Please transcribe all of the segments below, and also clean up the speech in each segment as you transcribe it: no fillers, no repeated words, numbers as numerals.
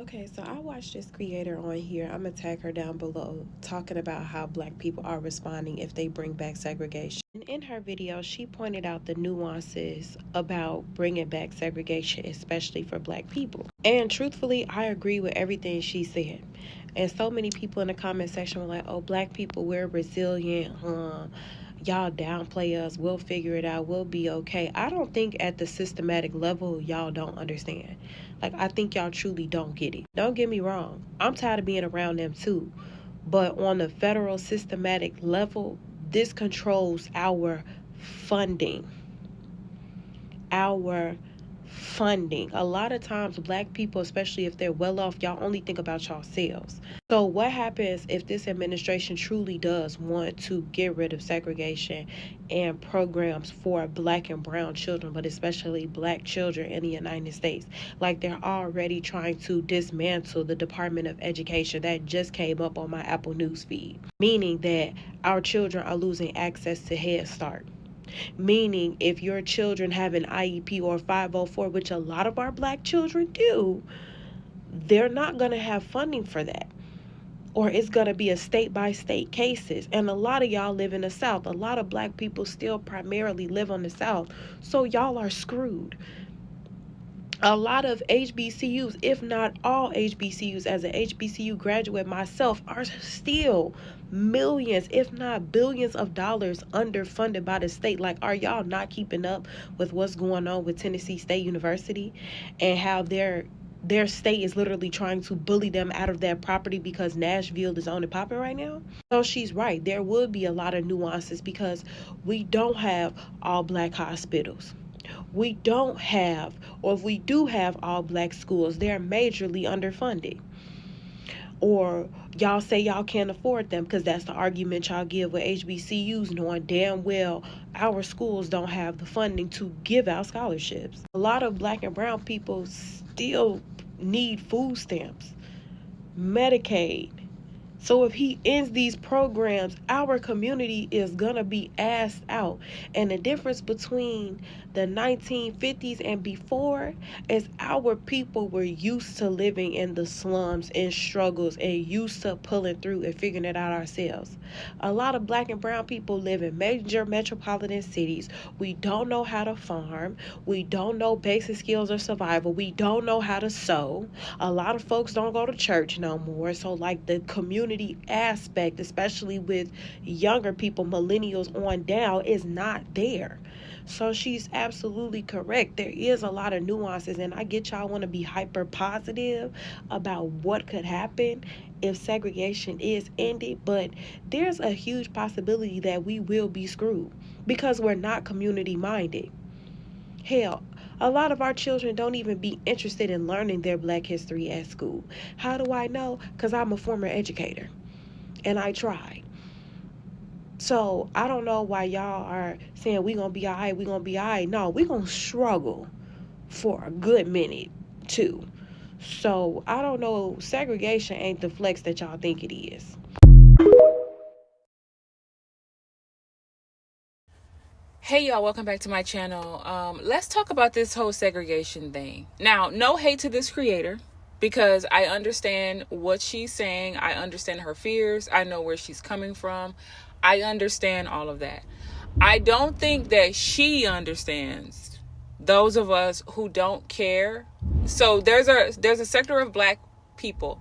Okay, so I watched this creator on here. I'm gonna tag her down below, talking about how black people are responding if they bring back segregation. And in her video, she pointed out the nuances about bringing back segregation, especially for black people. And truthfully, I agree with everything she said. And so many people in the comment section were like, "Oh, black people, we're resilient. Y'all downplay us. We'll figure it out. We'll be okay." I don't think at the systematic level y'all don't understand. Like, I think y'all truly don't get it. Don't get me wrong. I'm tired of being around them too. But on the federal systematic level, this controls our funding. Our funding. A lot of times black people, especially if they're well off, y'all only think about yourselves. So what happens if this administration truly does want to get rid of segregation and programs for black and brown children, but especially black children in the United States? Like, they're already trying to dismantle the Department of Education. That just came up on my Apple News feed, meaning that our children are losing access to Head Start. Meaning, if your children have an IEP or 504, which a lot of our black children do, they're not going to have funding for that. Or it's going to be a state-by-state cases. And a lot of y'all live in the South. A lot of black people still primarily live on the South. So y'all are screwed. A lot of HBCUs, if not all HBCUs, as an HBCU graduate myself, are still millions, if not billions of dollars underfunded by the state. Like, are y'all not keeping up with what's going on with Tennessee State University and how their state is literally trying to bully them out of that property because Nashville is on and popping right now? So she's right. There would be a lot of nuances because we don't have all black hospitals. We don't have, or if we do have all black schools, they're majorly underfunded. Or y'all say y'all can't afford them because that's the argument y'all give with HBCUs, knowing damn well our schools don't have the funding to give out scholarships. A lot of black and brown people still need food stamps, Medicaid. So if he ends these programs, our community is going to be asked out. And the difference between the 1950s and before is our people were used to living in the slums and struggles and used to pulling through and figuring it out ourselves. A lot of black and brown people live in major metropolitan cities. We don't know how to farm. We don't know basic skills of survival. We don't know how to sew. A lot of folks don't go to church no more. So like the community aspect, especially with younger people, millennials on down, is not there. So she's absolutely correct. There is a lot of nuances, and I get y'all want to be hyper positive about what could happen if segregation is ended, but there's a huge possibility that we will be screwed because we're not community minded. Hell, a lot of our children don't even be interested in learning their black history at school. How do I know? Because I'm a former educator and I tried. So I don't know why y'all are saying we gonna be all right, we gonna be all right. No, we gonna struggle for a good minute too. So I don't know, segregation ain't the flex that y'all think it is. Hey y'all, welcome back to my channel. Let's talk about this whole segregation thing. Now, no hate to this creator because I understand what she's saying. I understand her fears. I know where she's coming from. I understand all of that. I don't think that she understands those of us who don't care. So there's a sector of black people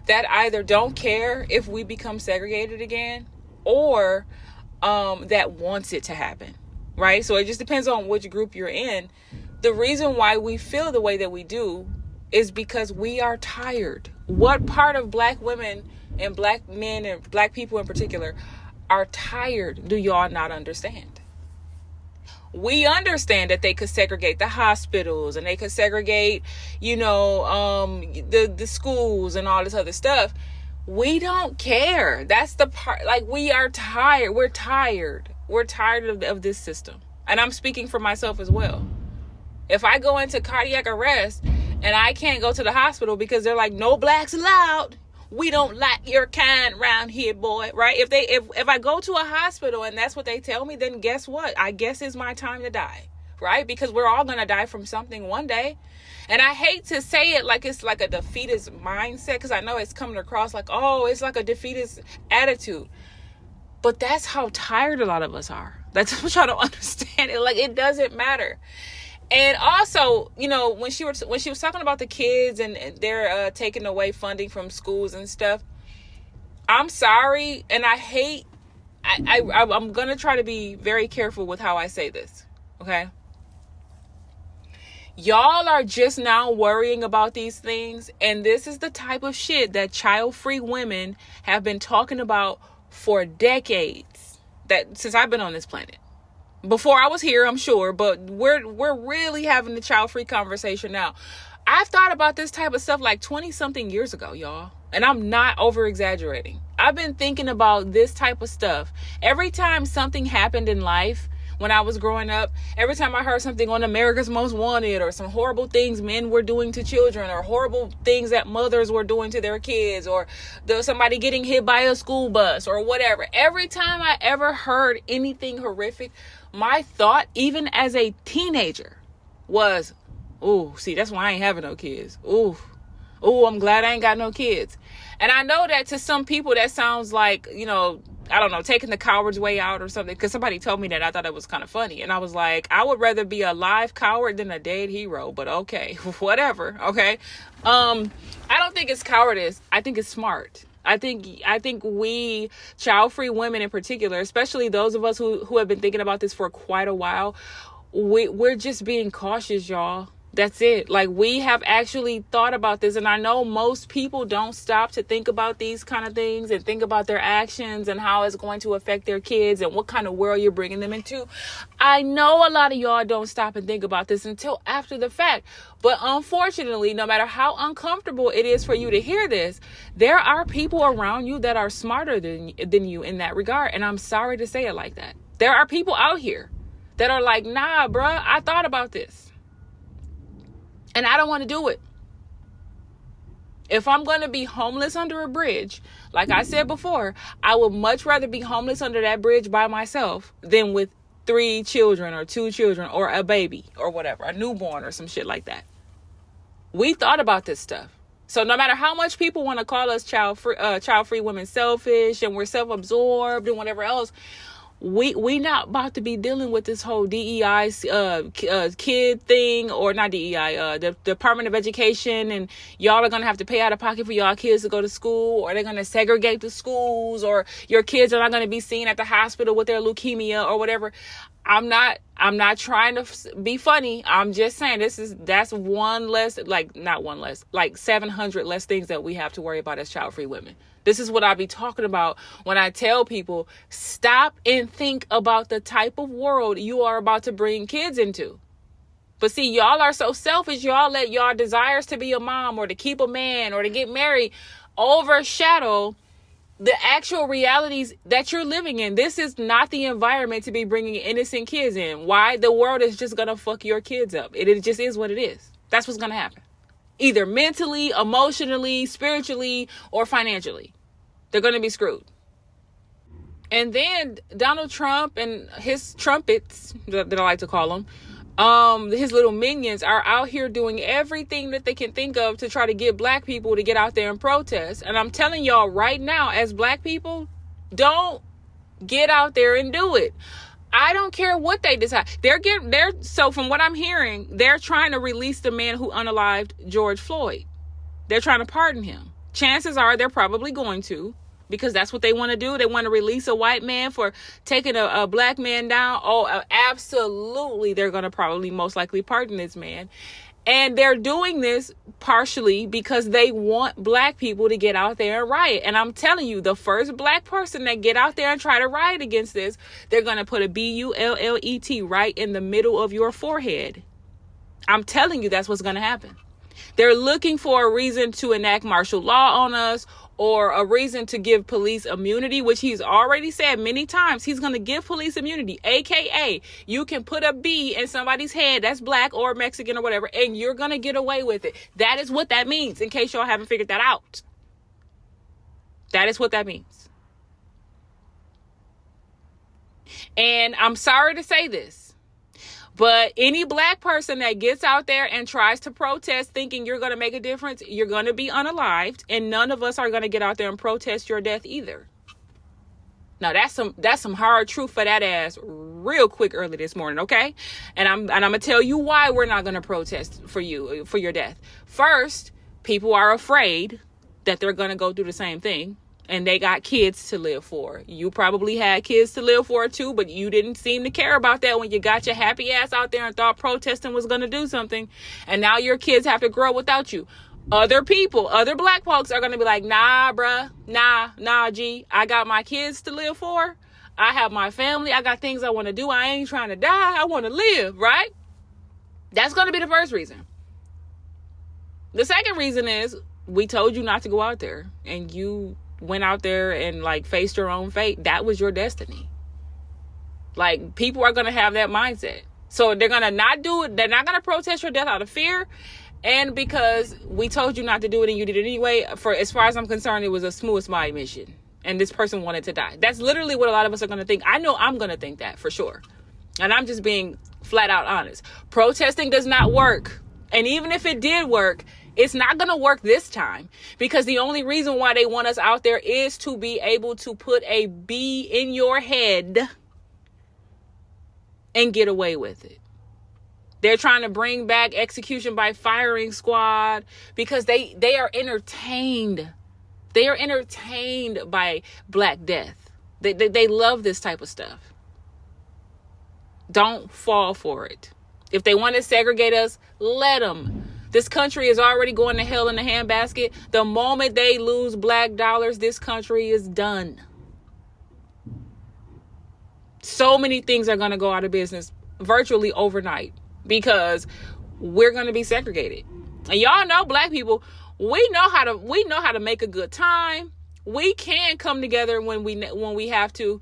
that either don't care if we become segregated again or that wants it to happen. Right? So it just depends on which group you're in. The reason why we feel the way that we do is because we are tired. What part of black women and black men and black people in particular are tired do y'all not understand? We understand that they could segregate the hospitals and they could segregate, the schools and all this other stuff. We don't care. That's the part. Like, we are tired. We're tired. We're tired of this system. And I'm speaking for myself as well. If I go into cardiac arrest and I can't go to the hospital because they're like, no blacks allowed. We don't like your kind around here, boy. Right? If I go to a hospital and that's what they tell me, then guess what? I guess it's my time to die. Right? Because we're all going to die from something one day. And I hate to say it like it's like a defeatist mindset, because I know it's coming across like, oh, it's like a defeatist attitude. But that's how tired a lot of us are. That's what y'all don't understand. It like, it doesn't matter. And also, you know, when she was talking about the kids and they're taking away funding from schools and stuff, I'm sorry, and I hate. I'm gonna try to be very careful with how I say this. Okay. Y'all are just now worrying about these things, and this is the type of shit that child-free women have been talking about for decades, that since I've been on this planet. Before I was here, I'm sure, but we're really having the child-free conversation now. I've thought about this type of stuff like 20-something years ago, y'all. And I'm not over-exaggerating. I've been thinking about this type of stuff. Every time something happened in life, when I was growing up, every time I heard something on America's Most Wanted, or some horrible things men were doing to children, or horrible things that mothers were doing to their kids, or somebody getting hit by a school bus or whatever, every time I ever heard anything horrific, my thought, even as a teenager, was, ooh, see, that's why I ain't having no kids. Ooh, I'm glad I ain't got no kids. And I know that to some people that sounds like, you know, I don't know, taking the coward's way out or something, because somebody told me that. I thought it was kind of funny. And I was like, I would rather be a live coward than a dead hero, but okay, whatever. Okay. I don't think it's cowardice. I think it's smart. I think we child-free women in particular, especially those of us who have been thinking about this for quite a while, we're just being cautious, y'all. That's it. Like, we have actually thought about this, and I know most people don't stop to think about these kind of things and think about their actions and how it's going to affect their kids and what kind of world you're bringing them into. I know a lot of y'all don't stop and think about this until after the fact, but unfortunately, no matter how uncomfortable it is for you to hear this, there are people around you that are smarter than you in that regard, and I'm sorry to say it like that. There are people out here that are like, nah, bruh, I thought about this. And I don't want to do it. If I'm going to be homeless under a bridge, like I said before, I would much rather be homeless under that bridge by myself than with 3 children or 2 children or a baby or whatever, a newborn or some shit like that. We thought about this stuff. So no matter how much people want to call us child-free women selfish and we're self-absorbed and whatever else, we not about to be dealing with this whole DEI kid thing, or not DEI, the Department of Education, and y'all are gonna have to pay out of pocket for y'all kids to go to school, or they're gonna segregate the schools, or your kids are not gonna be seen at the hospital with their leukemia or whatever. I'm not trying to be funny. I'm just saying that's one less, like not one less, like 700 less things that we have to worry about as child-free women. This is what I be talking about when I tell people, stop and think about the type of world you are about to bring kids into. But see, y'all are so selfish. Y'all let y'all desires to be a mom or to keep a man or to get married overshadow the actual realities that you're living in. This is not the environment to be bringing innocent kids in. Why? The world is just going to fuck your kids up. It just is what it is. That's what's going to happen. Either mentally, emotionally, spiritually, or financially. They're going to be screwed. And then Donald Trump and his trumpets, that I like to call them, his little minions are out here doing everything that they can think of to try to get black people to get out there and protest. And I'm telling y'all right now, as black people, don't get out there and do it. I don't care what they decide. So from what I'm hearing, they're trying to release the man who unalived George Floyd. They're trying to pardon him. Chances are they're probably going to, because that's what they want to do. They want to release a white man for taking a black man down. Oh, absolutely. They're going to probably most likely pardon this man. And they're doing this partially because they want black people to get out there and riot. And I'm telling you, the first black person that get out there and try to riot against this, they're going to put a BULLET right in the middle of your forehead. I'm telling you, that's what's going to happen. They're looking for a reason to enact martial law on us, or a reason to give police immunity, which he's already said many times. He's going to give police immunity, aka you can put a B in somebody's head that's black or Mexican or whatever, and you're going to get away with it. That is what that means, in case y'all haven't figured that out. That is what that means. And I'm sorry to say this, But any black person that gets out there and tries to protest thinking you're going to make a difference, you're going to be unalived, and none of us are going to get out there and protest your death either. Now that's some hard truth for that ass real quick early this morning, okay? And I'm gonna tell you why we're not gonna protest for you for your death. First, people are afraid that they're gonna go through the same thing, and they got kids to live for. You probably had kids to live for too, but you didn't seem to care about that when you got your happy ass out there and thought protesting was gonna do something, and now your kids have to grow without you. Other people, other black folks are going to be like, nah, bruh, nah, G. I got my kids to live for. I have my family. I got things I want to do. I ain't trying to die. I want to live, right? That's going to be the first reason. The second reason is we told you not to go out there, and you went out there and like faced your own fate. That was your destiny. Like, people are going to have that mindset. So they're going to not do it. They're not going to protest your death out of fear. And because we told you not to do it and you did it anyway, for as far as I'm concerned, it was a smooth smile mission. And this person wanted to die. That's literally what a lot of us are going to think. I know I'm going to think that for sure. And I'm just being flat out honest. Protesting does not work. And even if it did work, it's not going to work this time. Because the only reason why they want us out there is to be able to put a bee in your head and get away with it. They're trying to bring back execution by firing squad because they are entertained. They are entertained by Black death. They love this type of stuff. Don't fall for it. If they want to segregate us, let them. This country is already going to hell in a handbasket. The moment they lose Black dollars, this country is done. So many things are going to go out of business virtually overnight. Because we're going to be segregated. And y'all know, Black people, we know how to make a good time. We can come together when we have to.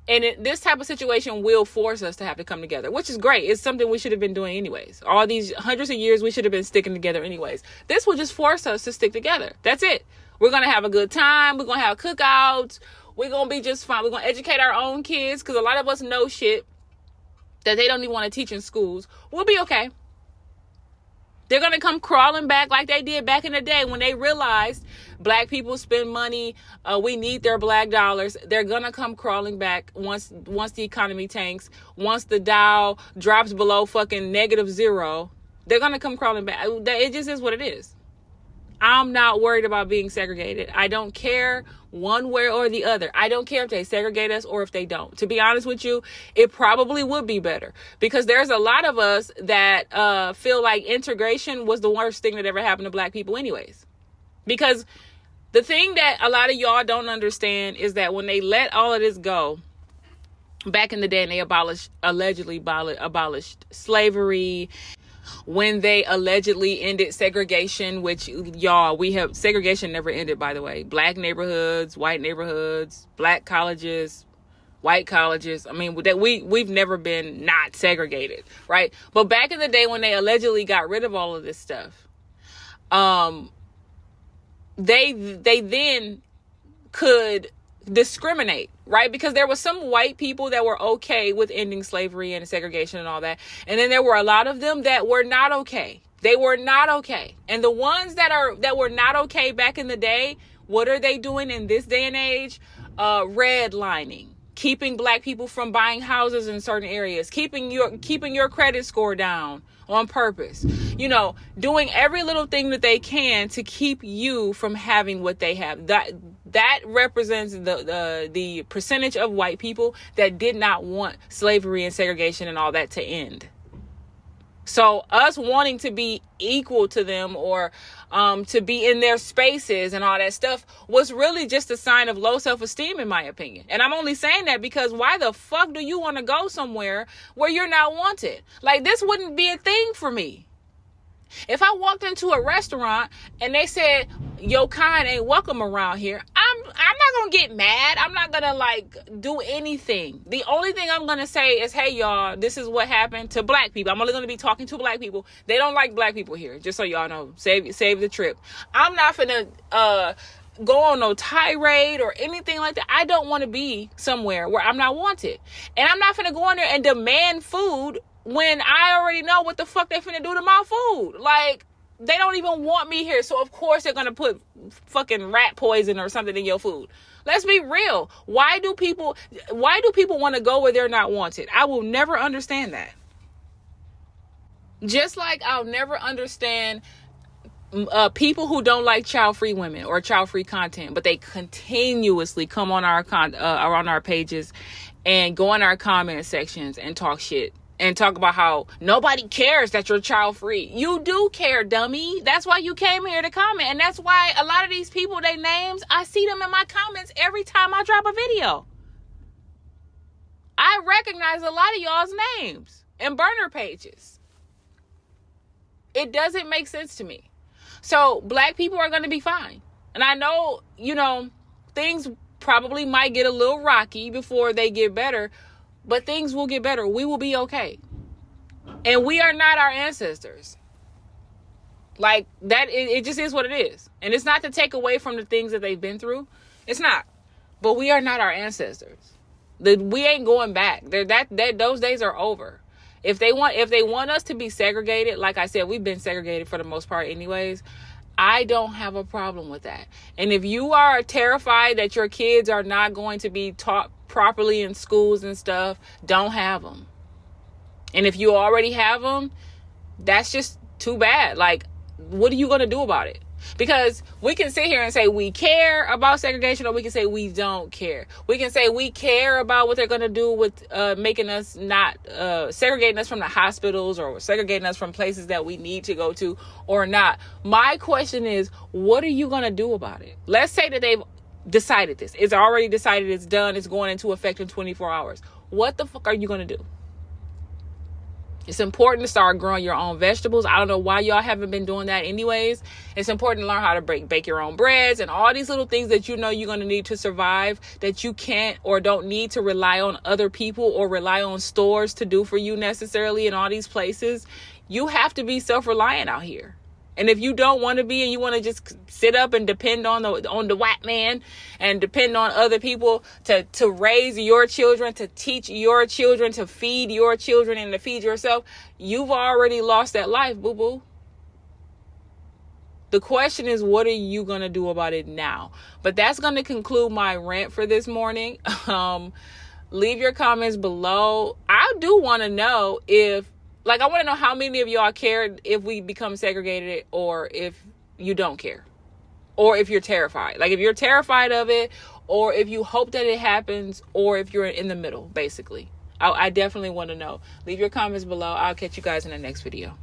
And this type of situation will force us to have to come together, which is great. It's something we should have been doing anyways. All these hundreds of years, we should have been sticking together anyways. This will just force us to stick together. That's it. We're going to have a good time. We're going to have cookouts. We're going to be just fine. We're going to educate our own kids because a lot of us know shit that they don't even want to teach in schools. We'll be okay. They're going to come crawling back like they did back in the day when they realized Black people spend money. We need their Black dollars. They're going to come crawling back once the economy tanks. Once the Dow drops below fucking -0, they're going to come crawling back. It just is what it is. I'm not worried about being segregated. I don't care one way or the other. I don't care if they segregate us or if they don't. To be honest with you, it probably would be better because there's a lot of us that feel like integration was the worst thing that ever happened to Black people anyways. Because the thing that a lot of y'all don't understand is that when they let all of this go back in the day and they allegedly abolished slavery, when they allegedly ended segregation, which segregation never ended, by the way. Black neighborhoods, white neighborhoods, Black colleges, white colleges. I mean, we've never been not segregated, right? But back in the day when they allegedly got rid of all of this stuff, they then could discriminate, right? Because there were some white people that were okay with ending slavery and segregation and all that. And then there were a lot of them that were not okay. They were not okay. And the ones that were not okay back in the day, what are they doing in this day and age? Redlining, keeping Black people from buying houses in certain areas, keeping your credit score down on purpose, doing every little thing that they can to keep you from having what they have. That represents the percentage of white people that did not want slavery and segregation and all that to end. So us wanting to be equal to them or to be in their spaces and all that stuff was really just a sign of low self-esteem, in my opinion. And I'm only saying that because why the fuck do you want to go somewhere where you're not wanted? Like, this wouldn't be a thing for me. If I walked into a restaurant and they said, your kind ain't welcome around here, I'm not going to get mad. I'm not going to do anything. The only thing I'm going to say is, hey, y'all, this is what happened to Black people. I'm only going to be talking to Black people. They don't like Black people here. Just so y'all know, save the trip. I'm not finna go on no tirade or anything like that. I don't want to be somewhere where I'm not wanted. And I'm not finna go in there and demand food when I already know what the fuck they finna do to my food. Like, they don't even want me here, so of course they're gonna put fucking rat poison or something in your food. Let's be real. Why do people want to go where they're not wanted? I will never understand that. Just like I'll never understand people who don't like child-free women or child-free content, but they continuously come on our pages and go in our comment sections and talk shit and talk about how nobody cares that you're child-free. You do care, dummy. That's why you came here to comment. And that's why a lot of these people, their names, I see them in my comments every time I drop a video. I recognize a lot of y'all's names and burner pages. It doesn't make sense to me. So black people are going to be fine. And I know, things probably might get a little rocky before they get better, but things will get better. We will be okay. And we are not our ancestors. Like that, it just is what it is. And it's not to take away from the things that they've been through. It's not. But we are not our ancestors. We ain't going back. Those days are over. If they want us to be segregated, like I said, we've been segregated for the most part anyways. I don't have a problem with that. And if you are terrified that your kids are not going to be taught properly in schools and stuff, don't have them. And if you already have them, that's just too bad. Like, what are you going to do about it? Because we can sit here and say we care about segregation, or we can say we don't care. We can say we care about what they're going to do with making us not segregating us from the hospitals or segregating us from places that we need to go to or not. My question is, what are you going to do about it? Let's say that they've decided this. It's already decided, it's done, it's going into effect in 24 hours. What the fuck are you going to do? It's important to start growing your own vegetables. I don't know why y'all haven't been doing that anyways. It's important to learn how to bake your own breads and all these little things that you know you're going to need to survive, that you can't or don't need to rely on other people or rely on stores to do for you necessarily in all these places. You have to be self-reliant out here. And if you don't want to be, and you want to just sit up and depend on the white man and depend on other people to raise your children, to teach your children, to feed your children, and to feed yourself, you've already lost that life, boo-boo. The question is, what are you going to do about it now? But that's going to conclude my rant for this morning. Leave your comments below. I do want to know I want to know how many of y'all care if we become segregated, or if you don't care, or if you're terrified. Like, if you're terrified of it, or if you hope that it happens, or if you're in the middle, basically. I definitely want to know. Leave your comments below. I'll catch you guys in the next video.